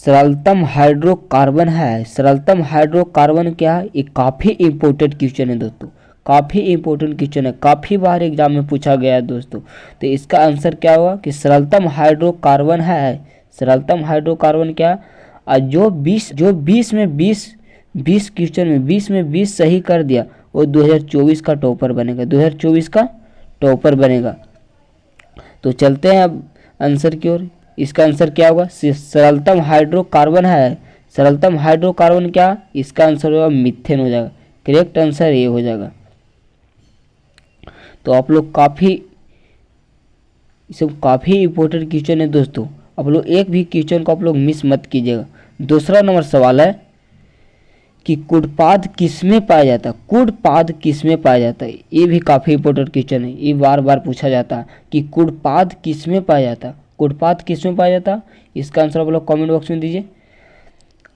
सरलतम हाइड्रोकार्बन है। सरलतम हाइड्रोकार्बन क्या है? ये काफ़ी इंपॉर्टेंट क्वेश्चन है दोस्तों, काफ़ी इंपॉर्टेंट क्वेश्चन है, काफ़ी बार एग्जाम में पूछा गया है दोस्तों। तो इसका आंसर क्या होगा कि सरलतम हाइड्रोकार्बन है। सरलतम हाइड्रोकार्बन क्या? और जो 20 में 20 क्वेश्चन में 20 में 20 सही कर दिया वो 2024 का टॉपर बनेगा, 2024 का टॉपर बनेगा। तो चलते हैं अब आंसर की ओर। इसका आंसर क्या होगा? सरलतम हाइड्रोकार्बन है। सरलतम हाइड्रोकार्बन क्या? इसका आंसर होगा मीथेन हो जाएगा। करेक्ट आंसर ये हो जाएगा। तो आप लोग काफ़ी इंपॉर्टेंट क्वेश्चन है दोस्तों, आप लोग एक भी क्वेश्चन को आप लोग मिस मत कीजिएगा। दूसरा नंबर सवाल है कि कुडपाद किस में पाया जाता है? कुडपाद किस में पाया जाता है? ये भी काफ़ी इंपॉर्टेंट क्वेश्चन है, ये बार बार पूछा जाता है कि कुडपाद किस में पाया जाता है? कुडपाद किस में पाया जाता है? इसका आंसर आप लोग कमेंट बॉक्स में दीजिए।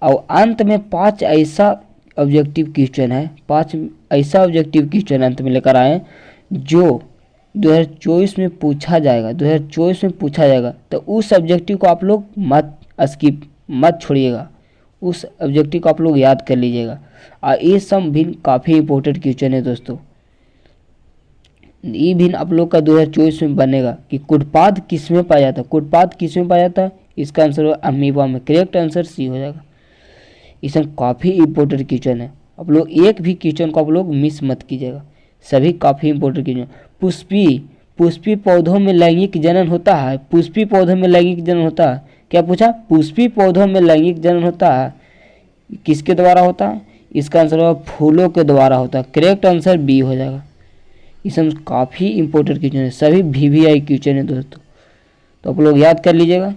और अंत में 5 ऐसा ऑब्जेक्टिव क्वेश्चन है, 5 ऐसा ऑब्जेक्टिव क्वेश्चन अंत में लेकर आए जो 2024 में पूछा जाएगा, 2024 में पूछा जाएगा। तो उस ऑब्जेक्टिव को आप लोग मत छोड़िएगा, उस ऑब्जेक्टिव को आप लोग याद कर लीजिएगा। और ये सब भी काफ़ी इंपॉर्टेंट क्वेश्चन है दोस्तों, ये भी आप लोग का 2024 में बनेगा कि कुडपाद किस में पाया जाता है? कुडपाद किस में पाया जाता है? इसका आंसर होगा अमीबा में। करेक्ट आंसर सी हो जाएगा। ये सब काफ़ी इंपॉर्टेंट क्वेश्चन है, आप लोग एक भी क्वेश्चन को आप लोग मिस मत कीजिएगा, सभी काफ़ी इंपॉर्टेंट क्वेश्चन। पुष्पी पौधों में लैंगिक जनन होता है। पुष्पी पौधों में लैंगिक जनन होता है, क्या पूछा? पुष्पी पौधों में लैंगिक जनन होता है, किसके द्वारा होता है? इसका आंसर होगा फूलों के द्वारा होता है। करेक्ट आंसर बी हो जाएगा। ये सब काफ़ी इंपॉर्टेंट क्वेश्चन है, सभी VVI क्वेश्चन है दोस्तों, तो आप लोग याद कर लीजिएगा।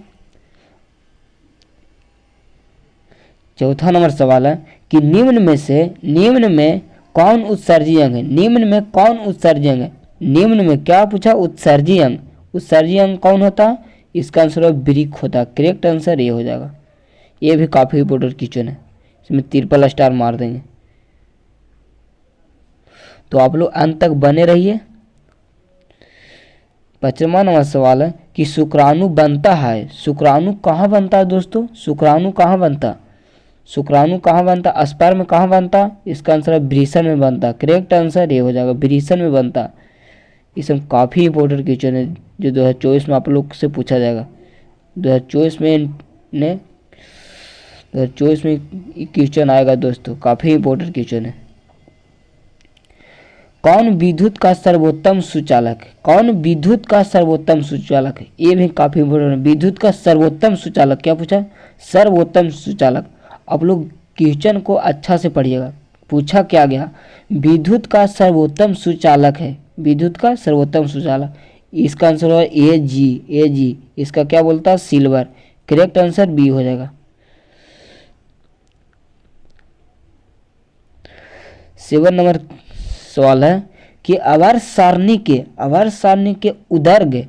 चौथा नंबर सवाल है कि निम्न में कौन उत्सर्जी अंग है? निम्न में कौन उत्सर्जी अंग है? निम्न में क्या पूछा? उत्सर्जी अंग। उत्सर्जी अंग कौन होता है? इसका आंसर होगा वृक्क होता है। करेक्ट आंसर ये हो जाएगा। ये भी काफ़ी इंपॉर्टेंट क्वेश्चन है, इसमें ट्रिपल स्टार मार देंगे। तो आप लोग अंत तक बने रहिए। 5वां नंबर सवाल है कि शुक्राणु बनता है। शुक्राणु कहाँ बनता है दोस्तों? शुक्राणु कहाँ बनता? शुक्राणु कहाँ बनता? स्पर्म में कहाँ बनता? इसका आंसर है वृषण में बनता। करेक्ट आंसर ये हो जाएगा, वृषण में बनता। ये सब काफ़ी इंपॉर्टेंट क्वेश्चन है जो 2024 में आप लोग से पूछा जाएगा। 2024 में क्वेश्चन आएगा दोस्तों, काफ़ी इंपॉर्टेंट क्वेश्चन है। कौन विद्युत का सर्वोत्तम सुचालक है? कौन विद्युत का सर्वोत्तम सुचालक है? ये भी काफ़ी इंपॉर्टेंट है। विद्युत का सर्वोत्तम सुचालक क्या पूछा? सर्वोत्तम सुचालक। आप लोग क्वेश्चन को अच्छा से पढ़िएगा, पूछा क्या गया? विद्युत का सर्वोत्तम सुचालक है, विद्युत का सर्वोत्तम सुचालक। इसका आंसर होगा AG। इसका क्या बोलता है? सिल्वर। करेक्ट आंसर बी हो जाएगा। 7 नंबर सवाल है कि आवर्त सारणी के उदर्ग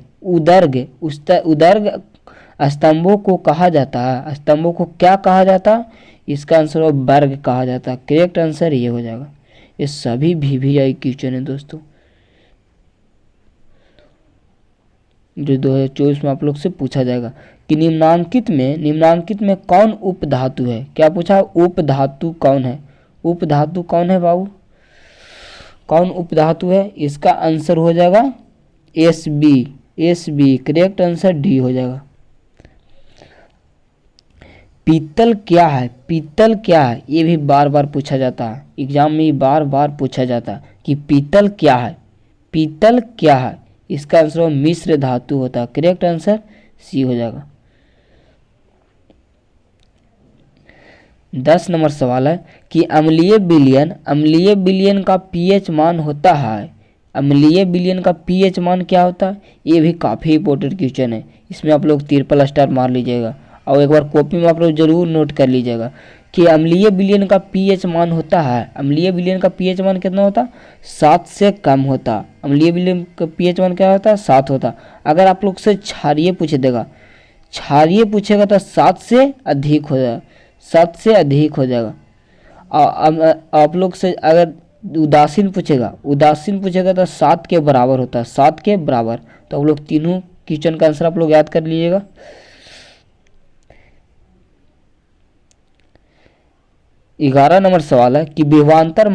स्तंभों को कहा जाता है। स्तंभों को क्या कहा जाता है? इसका आंसर होगा वर्ग कहा जाता है। करेक्ट आंसर ये हो जाएगा। ये सभी VVI क्वेश्चन है दोस्तों जो 2024 में आप लोग से पूछा जाएगा कि निम्नांकित में कौन उपधातु है? क्या पूछा? उपधातु कौन है? उपधातु कौन है बाबू? कौन उपधातु है? इसका आंसर हो जाएगा SB। करेक्ट आंसर डी हो जाएगा। पीतल क्या है? पीतल क्या है? ये भी बार बार पूछा जाता है, एग्जाम में बार बार पूछा जाता है कि पीतल क्या है? पीतल क्या है? इसका आंसर मिश्र धातु होता है। करेक्ट आंसर सी हो जाएगा। 10 नंबर सवाल है कि अम्लीय विलयन का pH मान होता है। अम्लीय विलयन का pH मान क्या होता है? ये भी काफ़ी इंपॉर्टेंट क्वेश्चन है, इसमें आप लोग ट्रिपल स्टार मार लीजिएगा और एक बार कॉपी में आप लोग जरूर नोट कर लीजिएगा कि अम्लीय विलयन का pH मान होता है। अम्लीय विलयन का pH मान कितना होता? 7 से कम होता। अम्लीय विलयन का pH मान क्या होता? 7 होता। अगर आप लोग से क्षारीय पूछेगा तो 7 से अधिक हो जाएगा, 7 से अधिक हो जाएगा। आप लोग से अगर उदासीन पूछेगा तो 7 के बराबर होता है, 7 के बराबर। तो आप लोग तीनों क्वेश्चन का आंसर आप लोग याद कर लीजिएगा। 11 नंबर सवाल है कि विभवांतर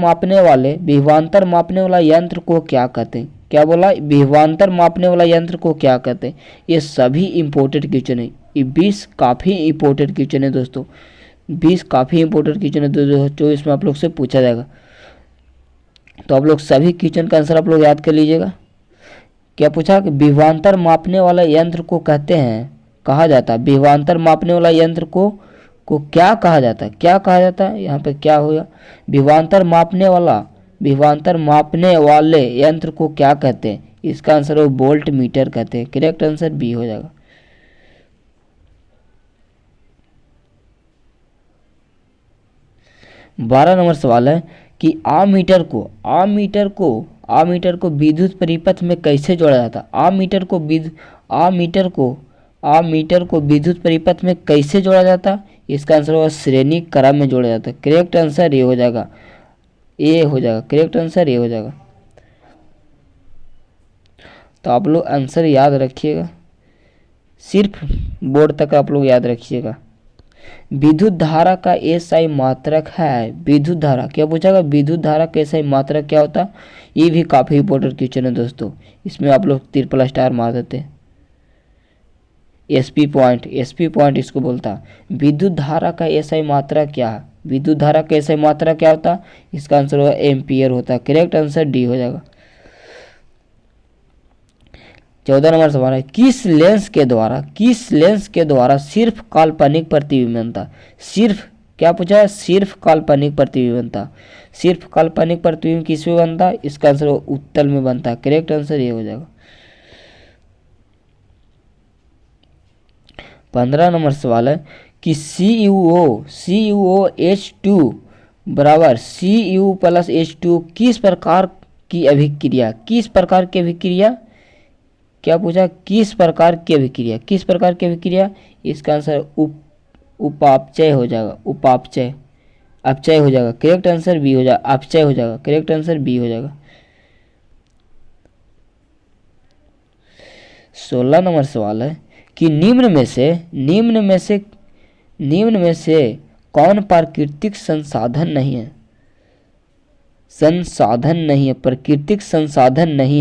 मापने वाला यंत्र को क्या कहते हैं। क्या बोला, विभवांतर मापने वाला यंत्र को क्या कहते हैं। ये सभी इंपोर्टेड क्वेश्चन है, ये 20 काफ़ी इंपोर्टेड क्वेश्चन है दोस्तों, 20 काफ़ी इंपोर्टेंट क्वेश्चन है 2024 में आप लोग से पूछा जाएगा। तो आप लोग सभी क्वेश्चन का आंसर आप लोग याद कर लीजिएगा। क्या पूछा कि विभवांतर मापने वाला यंत्र को कहते हैं, कहा जाता है, विभवांतर मापने वाला यंत्र को क्या कहा जाता है, क्या कहा जाता है, यहाँ पे क्या होगा, विभवांतर मापने वाले यंत्र को क्या कहते हैं। इसका आंसर वो वोल्ट मीटर कहते हैं। करेक्ट आंसर बी हो जाएगा। बारह नंबर सवाल है कि आमीटर को विद्युत परिपथ में कैसे जोड़ा जाता है। आमीटर को विद्युत परिपथ में कैसे जोड़ा जाता। इसका आंसर होगा श्रेणी क्रम में जोड़ा जाता है। करेक्ट आंसर ये हो जाएगा, ए हो जाएगा। करेक्ट आंसर ये हो जाएगा। तो आप लोग आंसर याद रखिएगा, सिर्फ बोर्ड तक आप लोग याद रखिएगा। विद्युत धारा का एसआई मात्रक है। विद्युत धारा क्या पूछागा, विद्युत धारा का एसआई मात्रक क्या होता। ये भी काफ़ी इंपॉर्टेंट क्वेश्चन है दोस्तों, इसमें आप लोग ट्रिपल स्टार मार देते हैं। एसपी पॉइंट इसको बोलता। विद्युत धारा का एसआई मात्रा क्या है, विद्युत धारा का एसआई मात्रा क्या होता। इसका आंसर होगा एम्पियर होता है। करेक्ट आंसर डी हो जाएगा। 14 नंबर सवाल है किस लेंस के द्वारा सिर्फ काल्पनिक प्रतिबिंब बनता। सिर्फ क्या पूछा है, सिर्फ काल्पनिक प्रतिबिंब बनता। सिर्फ काल्पनिक प्रतिबिंब किस में बनता। इसका आंसर उत्तल में बनता है। करेक्ट आंसर ये हो जाएगा। 15 नंबर सवाल है कि CuOH2 बराबर Cu प्लस H2 किस प्रकार की अभिक्रिया, क्या पूछा, किस प्रकार की अभिक्रिया। इसका आंसर उपापचय हो जाएगा, अपचय हो जाएगा। करेक्ट आंसर बी हो जाएगा, अपचय हो जाएगा। करेक्ट आंसर बी हो जाएगा। 16 नंबर सवाल है कि निम्न में से कौन प्राकृतिक संसाधन नहीं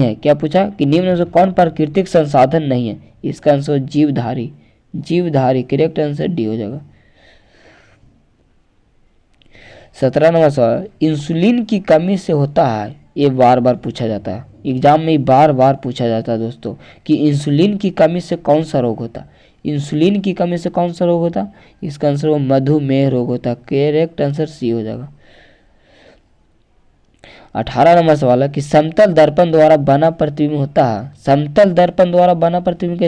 है। क्या पूछा कि निम्न में से कौन प्राकृतिक संसाधन नहीं है। इसका आंसर जीवधारी। करेक्ट आंसर डी हो जाएगा। 17 नंबर सवाल इंसुलिन की कमी से होता है। ये बार बार पूछा जाता है, एग्जाम में बार बार पूछा जाता है दोस्तों कि इंसुलिन की कमी से कौन सा रोग होता। इसका आंसर वो मधुमेह रोग होता है। करेक्ट आंसर सी हो जाएगा। 18 नंबर सवाल है कि समतल दर्पण द्वारा बना प्रतिबिंब होता है। समतल दर्पण द्वारा बना प्रतिबिंब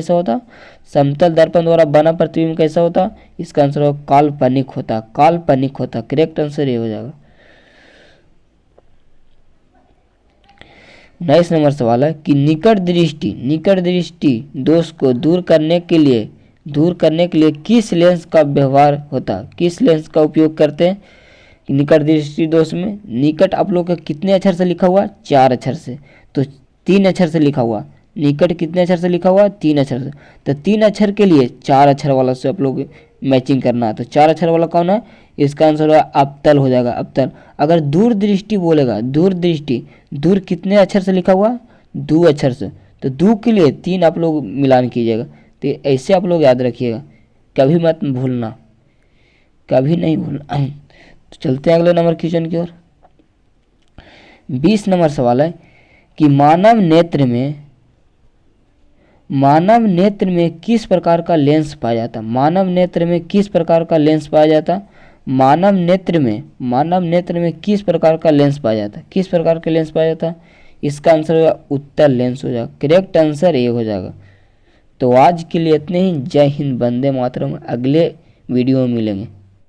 कैसा होता। इसका आंसर हो काल्पनिक होता। करेक्ट आंसर ये हो जाएगा। 19 नंबर सवाल है कि निकट दृष्टि दोष को दूर करने के लिए किस लेंस का व्यवहार होता है, किस लेंस का उपयोग करते हैं। निकट दृष्टि दोष में निकट आप लोग का कितने अक्षर से लिखा हुआ, 4 अक्षर से, तो 3 अक्षर से लिखा हुआ। निकट कितने अक्षर से लिखा हुआ, 3 अक्षर से, तो 3 अक्षर के लिए 4 अक्षर वाला से आप लोग मैचिंग करना है। तो 4 अक्षर वाला कौन है, इसका आंसर होगा अवतल हो जाएगा, अवतल। अगर दूर दृष्टि बोलेगा, दूर कितने अक्षर से लिखा हुआ, 2 अक्षर से, तो 2 के लिए 3 आप लोग मिलान कीजिएगा। तो ऐसे आप लोग याद रखिएगा, कभी मत भूलना, कभी नहीं भूलना। तो चलते हैं अगले नंबर क्वेश्चन की ओर। 20 नंबर सवाल है कि मानव नेत्र में किस प्रकार का लेंस पाया जाता। मानव नेत्र में किस प्रकार का लेंस पाया जाता। इसका आंसर होगा उत्तल लेंस हो जाएगा। करेक्ट आंसर ये हो जाएगा। तो आज के लिए इतने ही। जय हिंद, वंदे मातरम। अगले वीडियो में मिलेंगे।